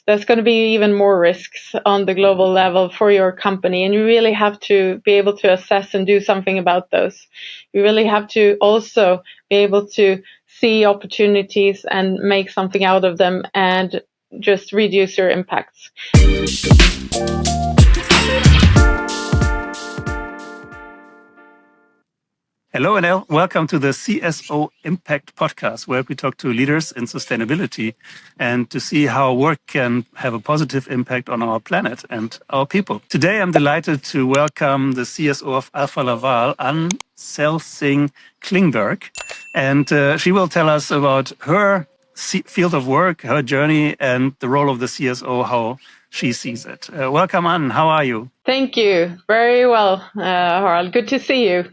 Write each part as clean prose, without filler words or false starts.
there's going to be even more risks on the global level for your company. And you really have to be able to assess and do something about those. You really have to also be able to see opportunities and make something out of them and just reduce your impacts. Hello and welcome to the CSO Impact Podcast, where we talk to leaders in sustainability and to see how work can have a positive impact on our planet and our people. Today, I'm delighted to welcome the CSO of Alfa Laval, Celsing Klingberg, and she will tell us about her field of work, her journey, and the role of the CSO, how she sees it. Welcome, Anne. How are you? Thank you. Very well, Harald. Good to see you.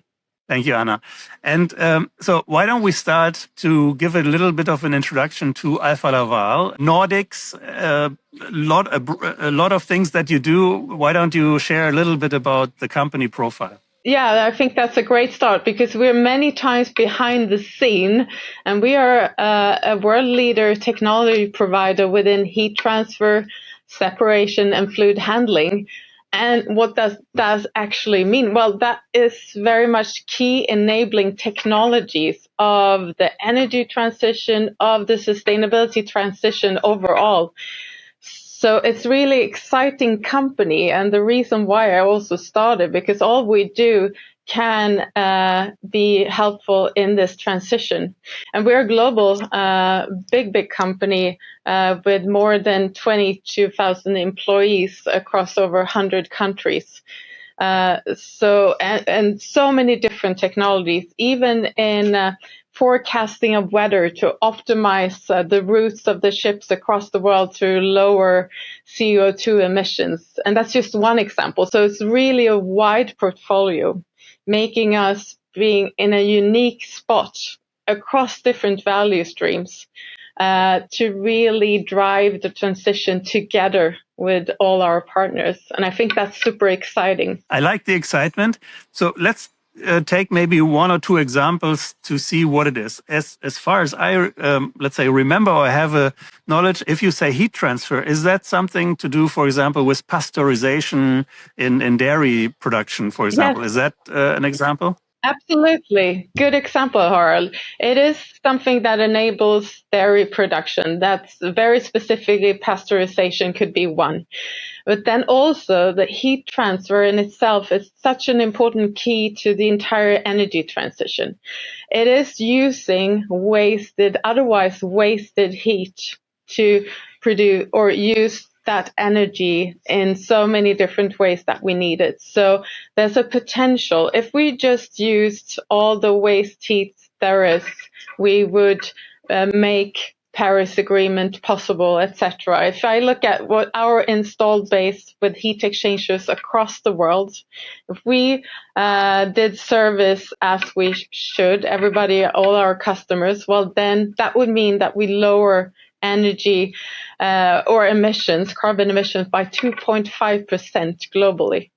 Thank you, Anna. And so why don't we start to give a little bit of an introduction to Alfa Laval, Nordics, a lot of things that you do. Why don't you share a little bit about the company profile? Yeah, I think that's a great start because we're many times behind the scene, and we are a world leader technology provider within heat transfer, separation, and fluid handling. And what does that actually mean? Well, that is very much key enabling technologies of the energy transition, of the sustainability transition overall. So it's really exciting company. And the reason why I also started, because all we do can be helpful in this transition. And we're a global, big company with more than 22,000 employees across over 100 countries. So so many different technologies, even in forecasting of weather to optimize the routes of the ships across the world to lower CO2 emissions. And that's just one example. So it's really a wide portfolio, making us being in a unique spot across different value streams to really drive the transition together with all our partners. And I think that's super exciting. I like the excitement. So let's take maybe one or two examples to see what it is. As far as I, let's say, remember or have a knowledge, if you say heat transfer, is that something to do, for example, with pasteurization in dairy production, for example? Yes. Is that an example? Absolutely. Good example, Harald. It is something that enables dairy production. That's very specifically pasteurization could be one. But then also the heat transfer in itself is such an important key to the entire energy transition. It is using otherwise wasted heat to produce or use that energy in so many different ways that we need it. So there's a potential. If we just used all the waste heat there is, we would make Paris Agreement possible, etc. If I look at what our installed base with heat exchangers across the world, if we did service as we should, everybody, all our customers, well, then that would mean that we lower energy or emissions, carbon emissions by 2.5% globally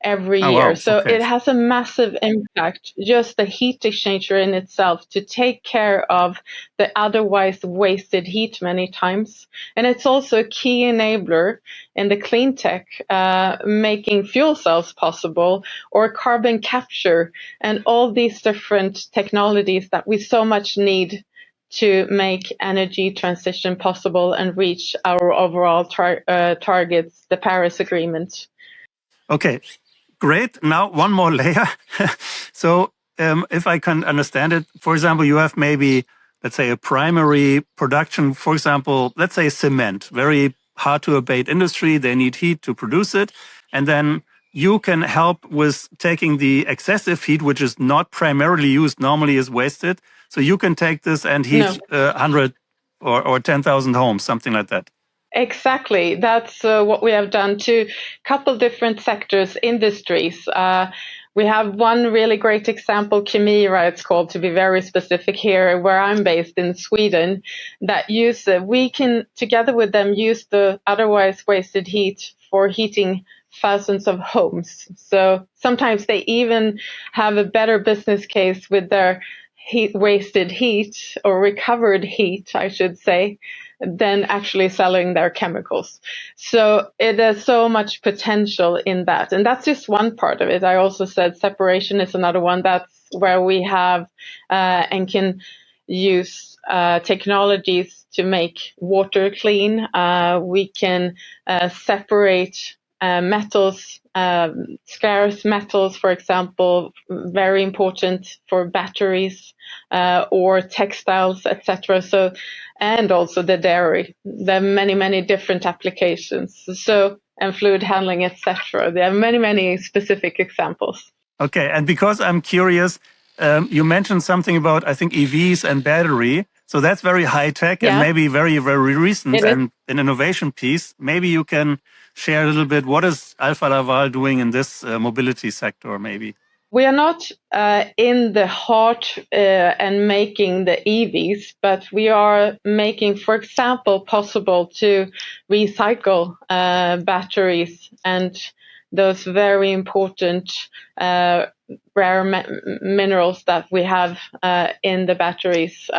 every year. Wow. So okay. It has a massive impact, just the heat exchanger in itself, to take care of the otherwise wasted heat many times. And it's also a key enabler in the clean tech, making fuel cells possible or carbon capture and all these different technologies that we so much need to make energy transition possible and reach our overall targets, the Paris Agreement. Okay, great. Now one more layer. So if I can understand it, for example, you have maybe, let's say, a primary production, for example, let's say cement, very hard to abate industry. They need heat to produce it. And then you can help with taking the excessive heat, which is not primarily used, normally is wasted. So you can take this and heat 100 or 10,000 homes, something like that. Exactly. That's what we have done to a couple different sectors, industries. We have one really great example, Kemira, it's called, to be very specific here, where I'm based in Sweden, that we can, together with them, use the otherwise wasted heat for heating thousands of homes. So sometimes they even have a better business case with their wasted heat or recovered heat, I should say, than actually selling their chemicals. So there's so much potential in that. And that's just one part of it. I also said separation is another one. That's where we have and can use technologies to make water clean. We can separate metals, scarce metals, for example, very important for batteries or textiles, etc. So, and also the dairy. There are many different applications. So, and fluid handling, etc. There are many specific examples. Okay, and because I'm curious, you mentioned something about, I think, EVs and battery. So that's very high tech and maybe very recent and an innovation piece. Maybe you can share a little bit, what is Alfa Laval doing in this mobility sector, maybe? We are not in the heart and making the EVs, but we are making, for example, possible to recycle batteries and those very important rare minerals that we have in the batteries.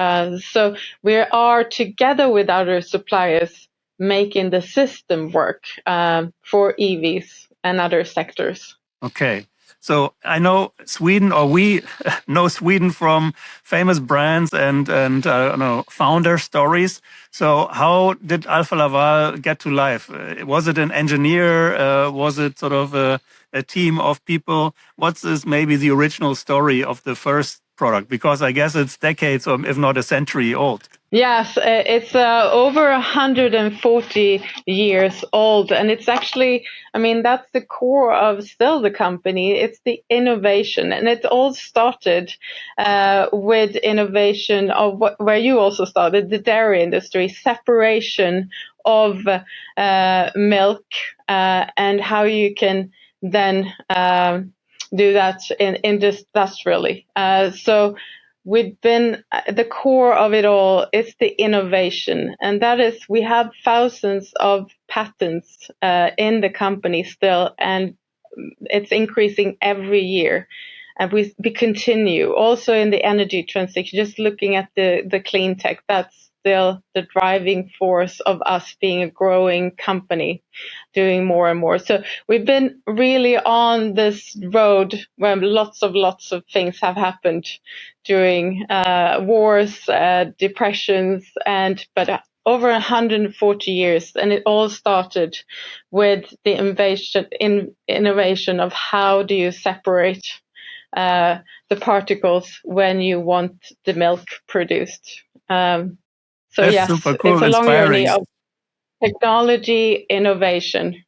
So we are together with other suppliers making the system work for EVs and other sectors. Okay. So I know Sweden, or we know Sweden from famous brands and I don't know, founder stories. So how did Alfa Laval get to life? Was it an engineer? Was it sort of a team of people? What's maybe the original story of the first product? Because I guess it's decades, or if not a century old. Yes, it's over 140 years old, and it's actually, I mean, that's the core of still the company. It's the innovation, and it all started with innovation of where you also started, the dairy industry, separation of milk and how you can then do that industrially. So we've been the core of it all is the innovation, and that is we have thousands of patents in the company still, and it's increasing every year. And we continue also in the energy transition, just looking at the clean tech, that's still the driving force of us being a growing company, doing more and more. So we've been really on this road where lots of things have happened during wars, depressions, but over 140 years, and it all started with the innovation of how do you separate the particles when you want the milk produced. So That's yes, super cool. it's a long Inspiring. journey of technology, innovation.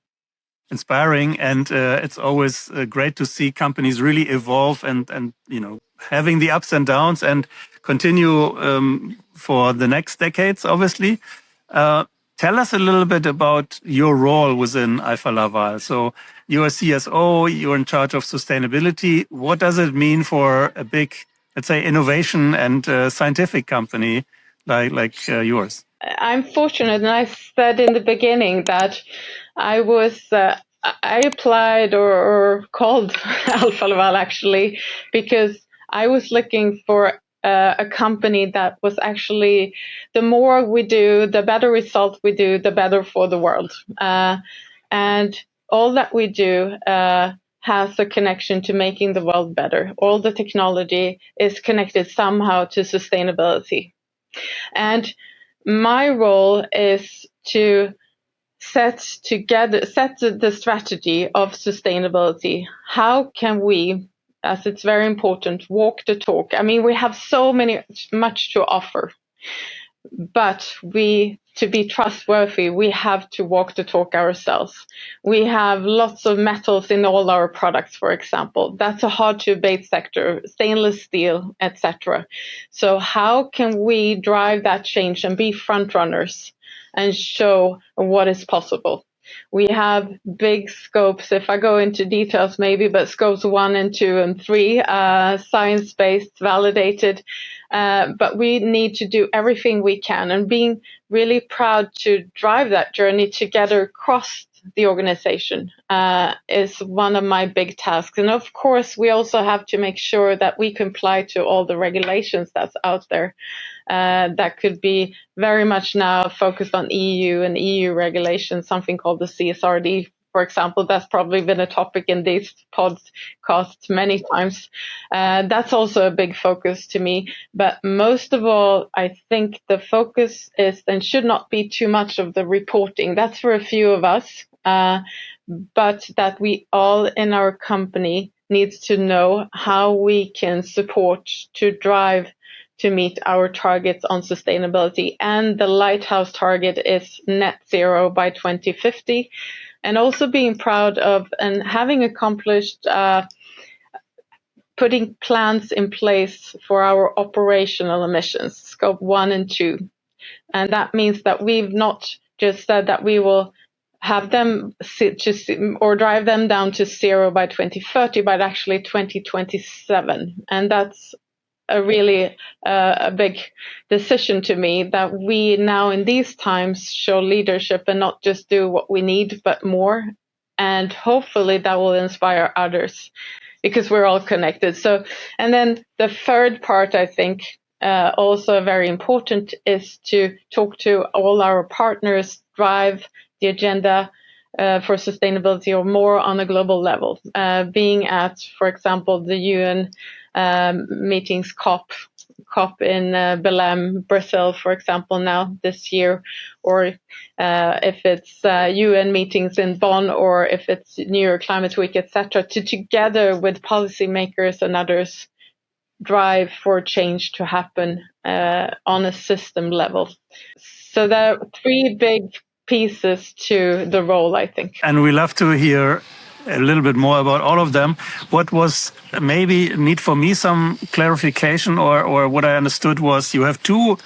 Inspiring, and it's always great to see companies really evolve and having the ups and downs and continue for the next decades. Obviously, tell us a little bit about your role within Alfa Laval. So you're a CSO, you're in charge of sustainability. What does it mean for a big, let's say, innovation and scientific company like yours? I'm fortunate, and I said in the beginning that I applied or called Alfa Laval actually because I was looking for a company that was actually, the more we do, the better result we do, the better for the world. And all that we do has a connection to making the world better. All the technology is connected somehow to sustainability. And my role is to set the strategy of sustainability. How can we, as it's very important, walk the talk? I mean, we have so much to offer, but to be trustworthy, we have to walk the talk ourselves. We have lots of metals in all our products, for example. That's a hard to abate sector, stainless steel, etc. So how can we drive that change and be front runners and show what is possible? We have big scopes, if I go into details maybe, but scopes 1 and 2 and 3, science-based, validated, but we need to do everything we can, and being really proud to drive that journey together across the organization is one of my big tasks. And of course, we also have to make sure that we comply to all the regulations that's out there. That could be very much now focused on EU and EU regulations, something called the CSRD, for example. That's probably been a topic in these podcasts many times. That's also a big focus to me. But most of all, I think the focus is and should not be too much of the reporting. That's for a few of us, but that we all in our company needs to know how we can support to drive to meet our targets on sustainability. And the lighthouse target is net zero by 2050. And also being proud of and having accomplished putting plans in place for our operational emissions, scope 1 and 2. And that means that we've not just said that we will have them or drive them down to zero by 2030, but actually 2027. And that's a big decision to me, that we now in these times show leadership and not just do what we need, but more. And hopefully that will inspire others, because we're all connected. So, and then the third part, I think, also very important, is to talk to all our partners, drive the agenda for sustainability or more on a global level, being at, for example, the UN meetings, COP in Belém, Brazil, for example, now this year, or if it's UN meetings in Bonn, or if it's New York Climate Week, etc., to together with policymakers and others drive for change to happen on a system level. So there are three big pieces to the role, I think. And we love to hear a little bit more about all of them. What was maybe need for me some clarification, or what I understood was you have two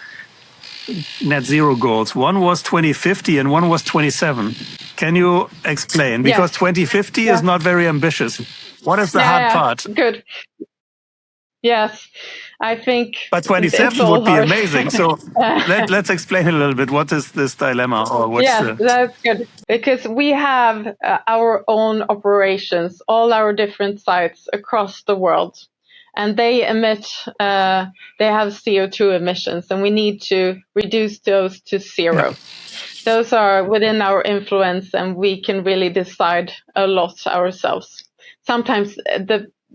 net zero goals. One was 2050 and one was 27. Can you explain? Because 2050 is not very ambitious. What is the hard part? Good. Yes, I think. But 27 would be amazing. So let's explain a little bit. What is this dilemma? Or what's that's good. Because we have our own operations, all our different sites across the world, and they emit, they have CO2 emissions, and we need to reduce those to zero. Yeah. Those are within our influence, and we can really decide a lot ourselves. Sometimes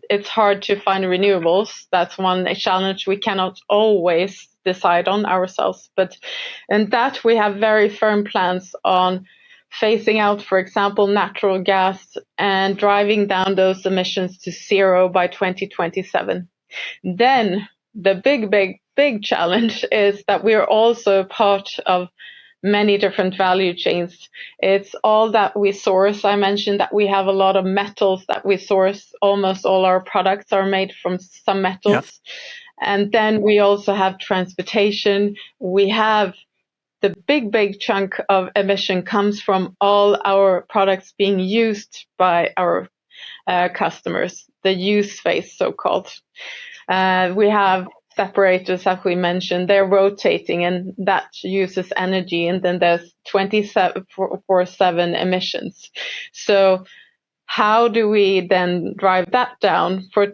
it's hard to find renewables. That's one challenge we cannot always decide on ourselves. But in that, we have very firm plans on phasing out, for example, natural gas and driving down those emissions to zero by 2027. Then the big challenge is that we're also part of many different value chains. It's all that we source. I mentioned that we have a lot of metals that we source. Almost all our products are made from some metals. Yeah. And then we also have transportation. We have the big chunk of emission comes from all our products being used by our customers, the use phase, so-called. We have separators, as we mentioned, they're rotating, and that uses energy, and then there's 24/7 emissions. So how do we then drive that down? For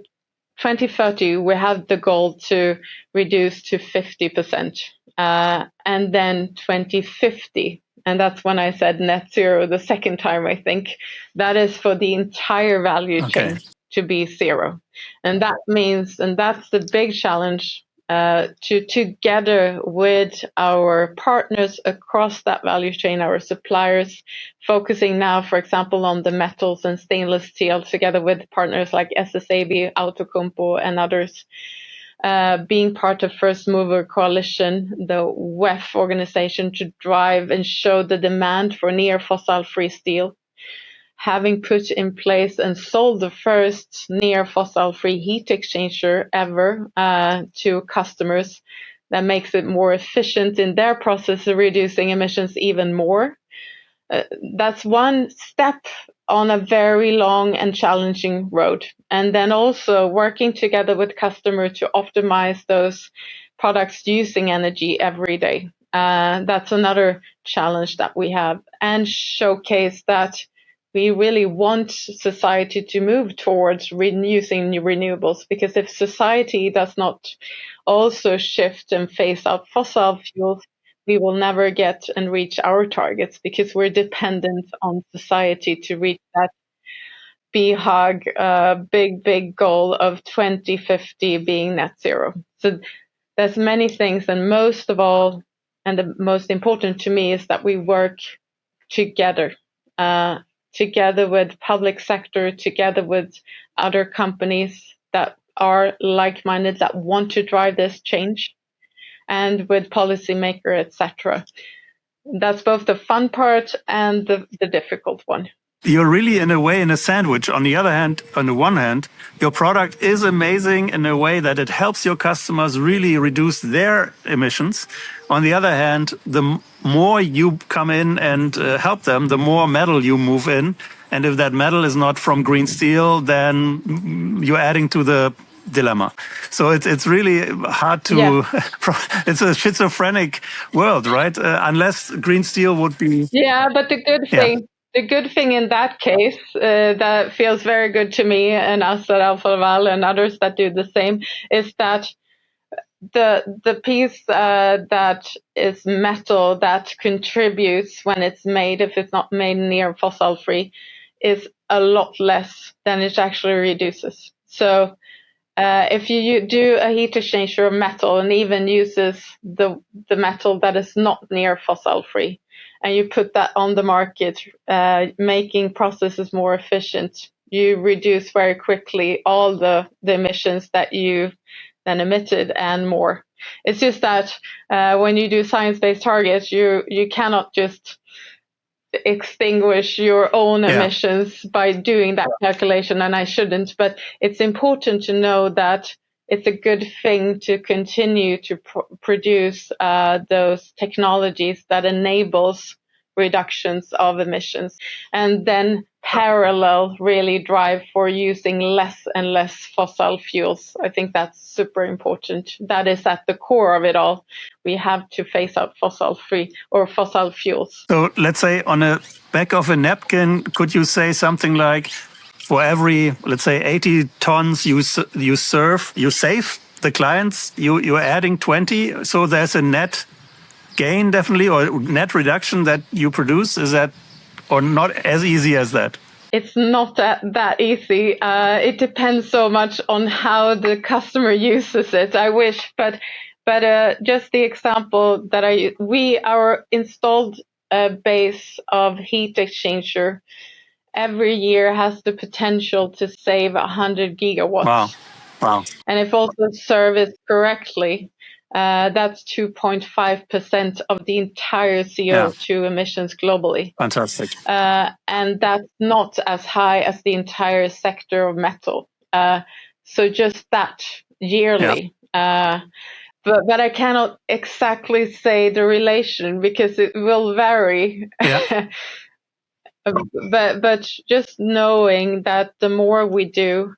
2030, we have the goal to reduce to 50%, and then 2050, and that's when I said net zero the second time, I think, that is for the entire value chain to be zero. And that means, and that's the big challenge, to together with our partners across that value chain, our suppliers, focusing now, for example, on the metals and stainless steel, together with partners like SSAB, Outokumpu, and others, being part of First Mover Coalition, the WEF organization, to drive and show the demand for near fossil-free steel, having put in place and sold the first near fossil-free heat exchanger ever to customers that makes it more efficient in their process of reducing emissions even more. That's one step on a very long and challenging road. And then also working together with customers to optimize those products using energy every day. That's another challenge that we have, and showcase that we really want society to move towards using renewables, because if society does not also shift and phase out fossil fuels, we will never get and reach our targets, because we're dependent on society to reach that BHAG big goal of 2050 being net zero. So there's many things, and most of all, and the most important to me, is that we work together, together with public sector, together with other companies that are like-minded, that want to drive this change, and with policymakers, etc. That's both the fun part and the difficult one. You're really, in a way, in a sandwich. On the other hand, on the one hand, your product is amazing in a way that it helps your customers really reduce their emissions. On the other hand, the more you come in and help them, the more metal you move in. And if that metal is not from green steel, then you're adding to the dilemma. So it's really hard to, it's a schizophrenic world, right? Unless green steel would be... Yeah, but the good thing... The good thing in that case, that feels very good to me and us at Alfa Laval and others that do the same, is that the piece that is metal that contributes when it's made, if it's not made near fossil free, is a lot less than it actually reduces. So if you do a heat exchanger of metal and even uses the metal that is not near fossil free, and you put that on the market, making processes more efficient, you reduce very quickly all the emissions that you then emitted and more. It's just that when you do science-based targets, you cannot just extinguish your own emissions by doing that calculation, and I shouldn't, but it's important to know that it's a good thing to continue to produce those technologies that enables reductions of emissions, and then parallel really drive for using less and less fossil fuels. I think that's super important. That is at the core of it all. We have to phase out fossil fuels. So let's say on the back of a napkin, could you say something like, for every, let's say, 80 tons you save the clients, you're adding 20, so there's a net gain definitely, or net reduction that you produce? Is that, or not as easy as that? It's not that easy. It depends so much on how the customer uses it. I wish, but just the example that our installed base of heat exchanger every year has the potential to save 100 gigawatts. Wow. And if also serviced correctly, that's 2.5% of the entire CO2 emissions globally. Fantastic. And that's not as high as the entire sector of metal. So just that yearly. But I cannot exactly say the relation because it will vary. But just knowing that the more we do,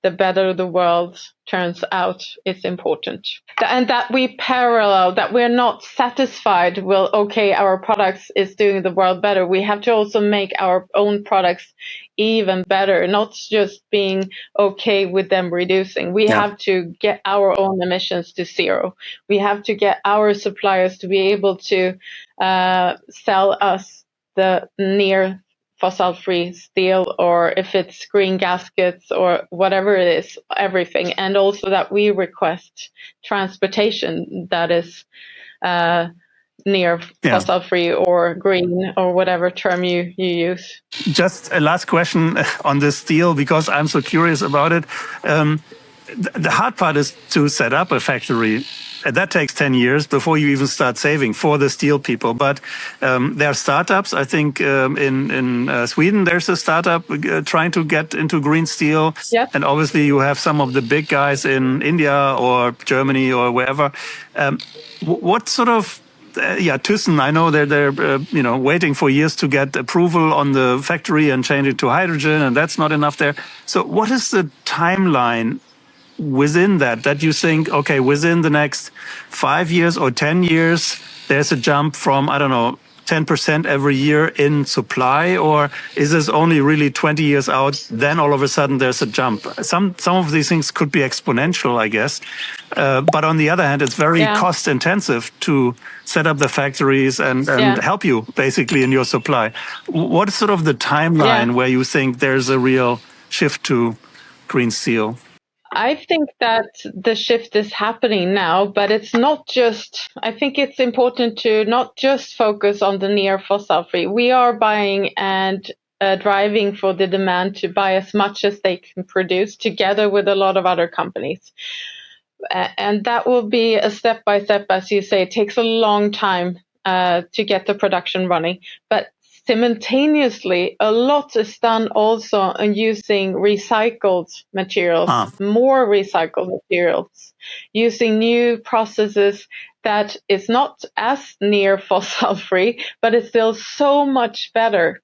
the better the world turns out is important. And that we parallel, that we're not satisfied with, okay, our products is doing the world better. We have to also make our own products even better, not just being okay with them reducing. We have to get our own emissions to zero. We have to get our suppliers to be able to sell us the near fossil-free steel, or if it's green gaskets or whatever it is, everything. And also that we request transportation that is near fossil-free or green or whatever term you use. Just a last question on the steel, because I'm so curious about it. The hard part is to set up a factory. That takes 10 years before you even start saving for the steel people. But there are startups. I think in Sweden, there's a startup trying to get into green steel. Yep. And obviously you have some of the big guys in India or Germany or wherever. What sort of... Thyssen, I know they're waiting for years to get approval on the factory and change it to hydrogen, and that's not enough there. So what is the timeline within that you think, okay, within the next 5 years or 10 years, there's a jump from, I don't know, 10% every year in supply, or is this only really 20 years out? Then all of a sudden there's a jump. Some of these things could be exponential, I guess. But on the other hand, it's very cost intensive to set up the factories and help you basically in your supply. What is sort of the timeline where you think there's a real shift to green steel? I think that the shift is happening now, but it's not just, I think it's important to not just focus on the near fossil free. We are buying and driving for the demand to buy as much as they can produce together with a lot of other companies. And that will be a step by step, as you say. It takes a long time to get the production running, but simultaneously, a lot is done also on using recycled materials, more recycled materials, using new processes that is not as near fossil free, but it's still so much better.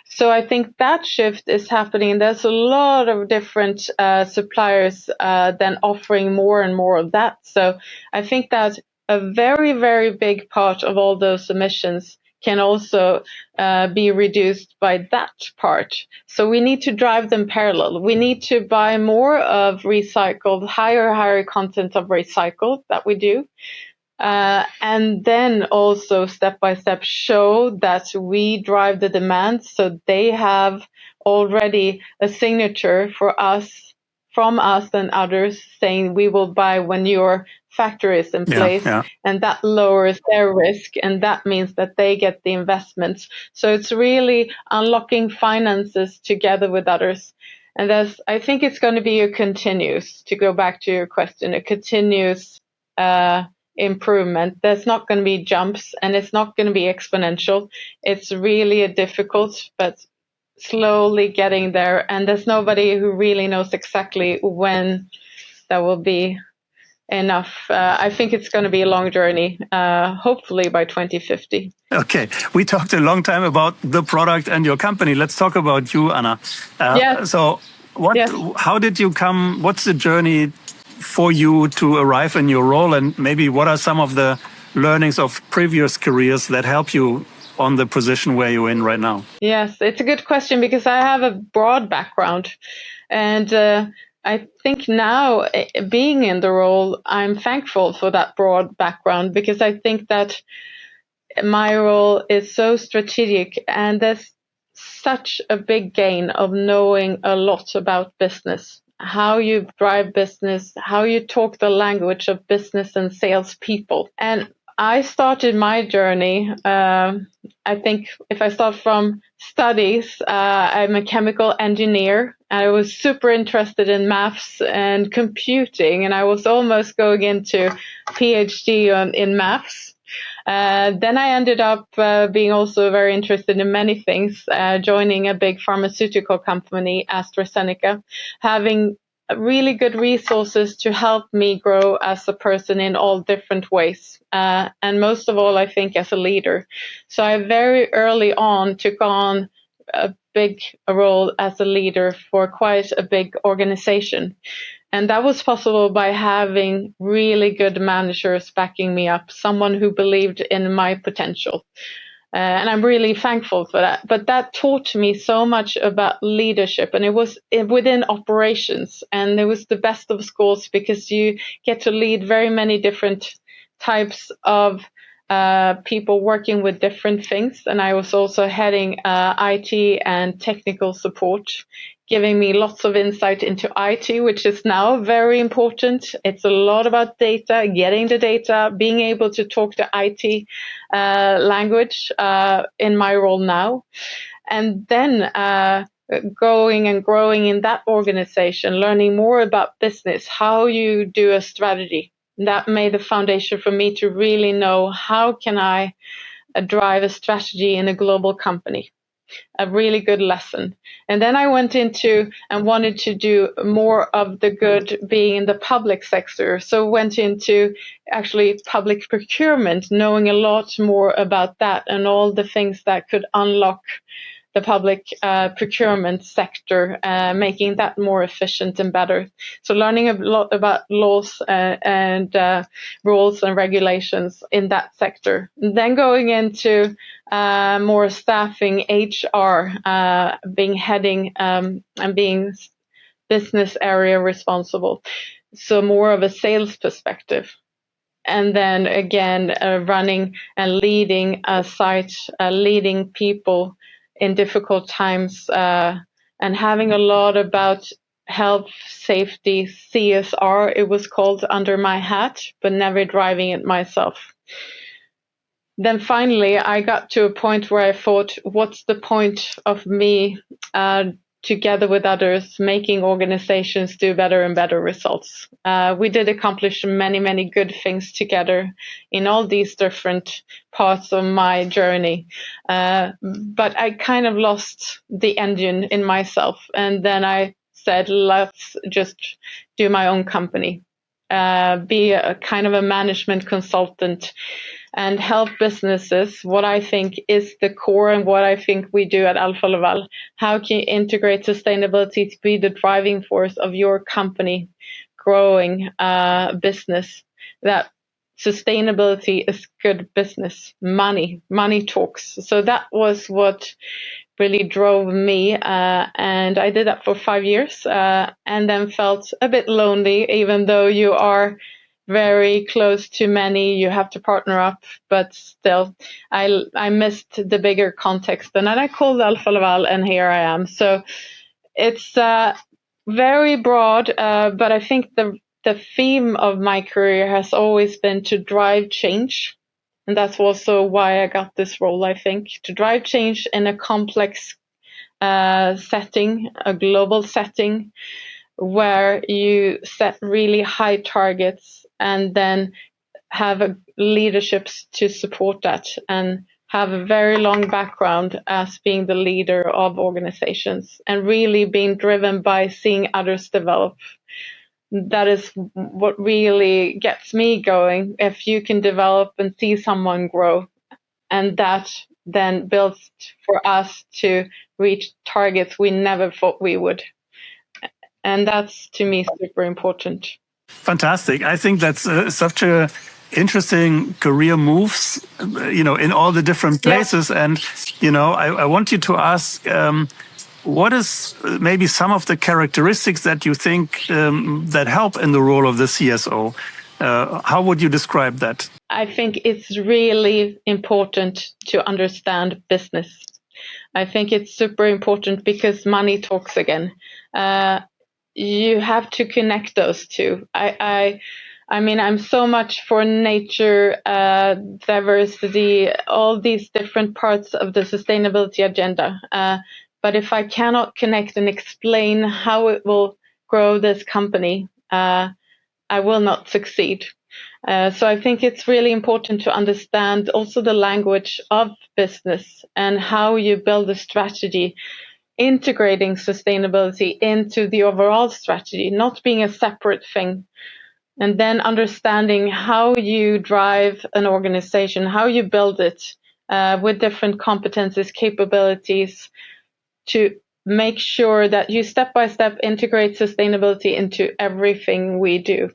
So I think that shift is happening. There's a lot of different suppliers then offering more and more of that. So I think that a very, very big part of all those emissions can also be reduced by that part. So we need to drive them parallel. We need to buy more of recycled, higher content of recycled that we do. And then also step by step show that we drive the demand, so they have already a signature for us, from us and others, saying we will buy when your factory is in place, and that lowers their risk, and that means that they get the investments. So it's really unlocking finances together with others. And I think it's going to be a continuous, to go back to your question, a continuous improvement. There's not going to be jumps, and it's not going to be exponential. It's really a difficult, but slowly getting there. And there's nobody who really knows exactly when that will be enough. I think it's going to be a long journey, hopefully by 2050. Okay, we talked a long time about the product and your company. Let's talk about you, Anna. So how did you come, what's the journey for you to arrive in your role, and maybe what are some of the learnings of previous careers that help you on the position where you're in right now? Yes, it's a good question, because I have a broad background, and I think now, being in the role, I'm thankful for that broad background, because I think that my role is so strategic, and there's such a big gain of knowing a lot about business, how you drive business, how you talk the language of business and salespeople. And I started my journey, I think if I start from studies, I'm a chemical engineer. I was super interested in maths and computing, and I was almost going into PhD in maths. Then I ended up being also very interested in many things, joining a big pharmaceutical company, AstraZeneca, having really good resources to help me grow as a person in all different ways. And most of all, I think, as a leader. So I very early on took on a big role as a leader for quite a big organization. And that was possible by having really good managers backing me up, someone who believed in my potential. And I'm really thankful for that. But that taught me so much about leadership, and it was within operations. And it was the best of schools, because you get to lead very many different types of people working with different things. And I was also heading IT and technical support, giving me lots of insight into IT, which is now very important. It's a lot about data, getting the data, being able to talk the IT language in my role now. And then going and growing in that organization, learning more about business, how you do a strategy. That made the foundation for me to really know, how can I drive a strategy in a global company? A really good lesson. And then I went into and wanted to do more of the good, being in the public sector. So went into actually public procurement, knowing a lot more about that and all the things that could unlock the public procurement sector, making that more efficient and better. So learning a lot about laws and rules and regulations in that sector. And then going into more staffing, HR, being heading and being business area responsible. So more of a sales perspective. And then again, running and leading a site, leading people in difficult times, and having a lot about health, safety, CSR, it was called, under my hat, but never driving it myself. Then finally, I got to a point where I thought, what's the point of me together with others, making organizations do better and better results? We did accomplish many, many good things together in all these different parts of my journey. But I kind of lost the engine in myself. And then I said, let's just do my own company, be a kind of a management consultant, and help businesses. What I think is the core and what I think we do at Alfa Laval. How can you integrate sustainability to be the driving force of your company growing business? That sustainability is good business. Money talks. So that was what really drove me, and I did that for 5 years, and then felt a bit lonely, even though you are very close to many, you have to partner up, but still, I missed the bigger context. And then I called Alfa Laval, and here I am. So it's very broad, but I think the theme of my career has always been to drive change. And that's also why I got this role, I think, to drive change in a complex setting, a global setting, where you set really high targets and then have leaderships to support that, and have a very long background as being the leader of organizations and really being driven by seeing others develop. That is what really gets me going. If you can develop and see someone grow, and that then builds for us to reach targets we never thought we would. And that's, to me, super important. Fantastic. I think that's such a interesting career moves, in all the different places. Yeah. And, I want you to ask, what is maybe some of the characteristics that you think that help in the role of the CSO? How would you describe that? I think it's really important to understand business. I think it's super important because money talks again. You have to connect those two. I mean, I'm so much for nature, diversity, all these different parts of the sustainability agenda. But if I cannot connect and explain how it will grow this company, I will not succeed. So I think it's really important to understand also the language of business and how you build a strategy, integrating sustainability into the overall strategy, not being a separate thing. And then understanding how you drive an organization, how you build it with different competencies, capabilities, to make sure that you step by step integrate sustainability into everything we do.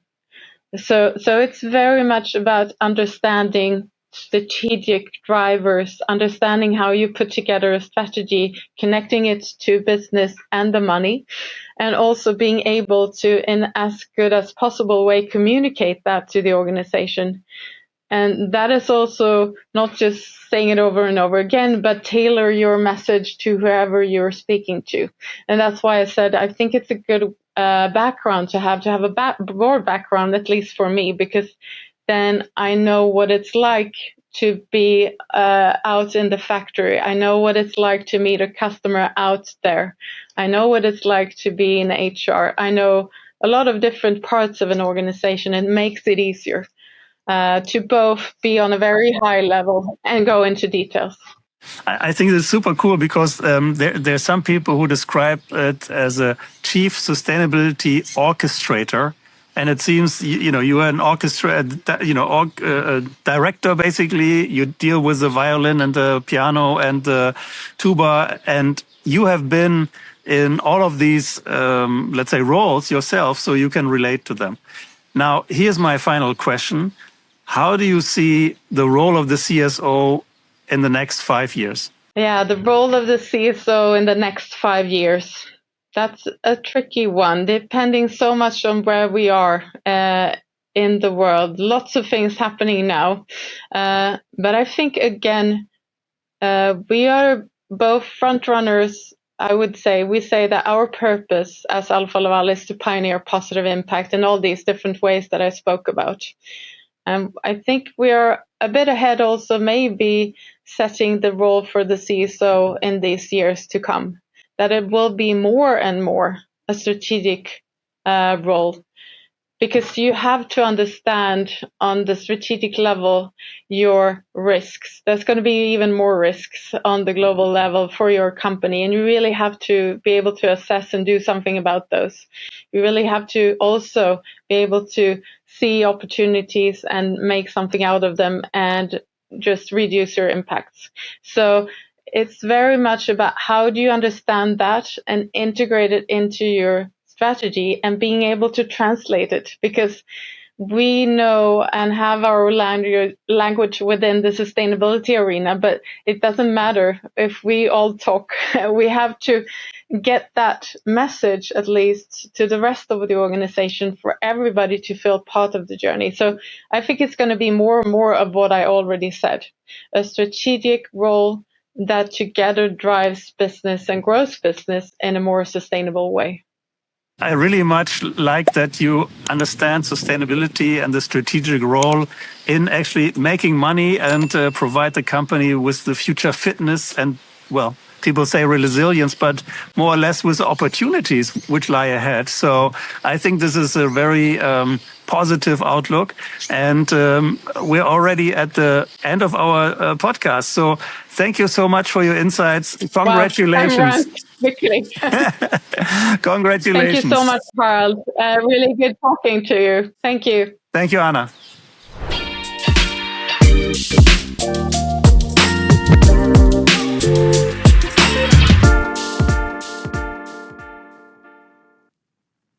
So it's very much about understanding strategic drivers, understanding how you put together a strategy, connecting it to business and the money, and also being able to, in as good as possible way, communicate that to the organization. And that is also not just saying it over and over again, but tailor your message to whoever you're speaking to. And that's why I said I think it's a good background to have a broad background, at least for me, because then I know what it's like to be out in the factory. I know what it's like to meet a customer out there. I know what it's like to be in HR. I know a lot of different parts of an organization. It makes it easier to both be on a very high level and go into details. I think it's super cool because there are some people who describe it as a chief sustainability orchestrator. and it seems you are an orchestra, director basically. You deal with the violin and the piano and the tuba, and you have been in all of these, let's say, roles yourself, so you can relate to them. Now, here's my final question: how do you see the role of the CSO in the next 5 years? Yeah, the role of the CSO in the next 5 years. That's a tricky one, depending so much on where we are in the world. Lots of things happening now. But I think, again, we are both front runners. I would say we say that our purpose as Alfa Laval is to pioneer positive impact in all these different ways that I spoke about. And I think we are a bit ahead also, maybe setting the role for the CSO in these years to come, that it will be more and more a strategic role, because you have to understand on the strategic level your risks. There's going to be even more risks on the global level for your company, and you really have to be able to assess and do something about those. You really have to also be able to see opportunities and make something out of them and just reduce your impacts. So it's very much about how do you understand that and integrate it into your strategy and being able to translate it, because we know and have our language within the sustainability arena, but it doesn't matter if we all talk. We have to get that message at least to the rest of the organization for everybody to feel part of the journey. So I think it's going to be more and more of what I already said, a strategic role that together drives business and grows business in a more sustainable way. I really much like that you understand sustainability and the strategic role in actually making money and provide the company with the future fitness and, well, people say resilience, but more or less with opportunities which lie ahead. So I think this is a very positive outlook. And we're already at the end of our podcast. So thank you so much for your insights. Congratulations. Wow, quickly. Congratulations. Thank you so much, Harald. Really good talking to you. Thank you. Thank you, Anna.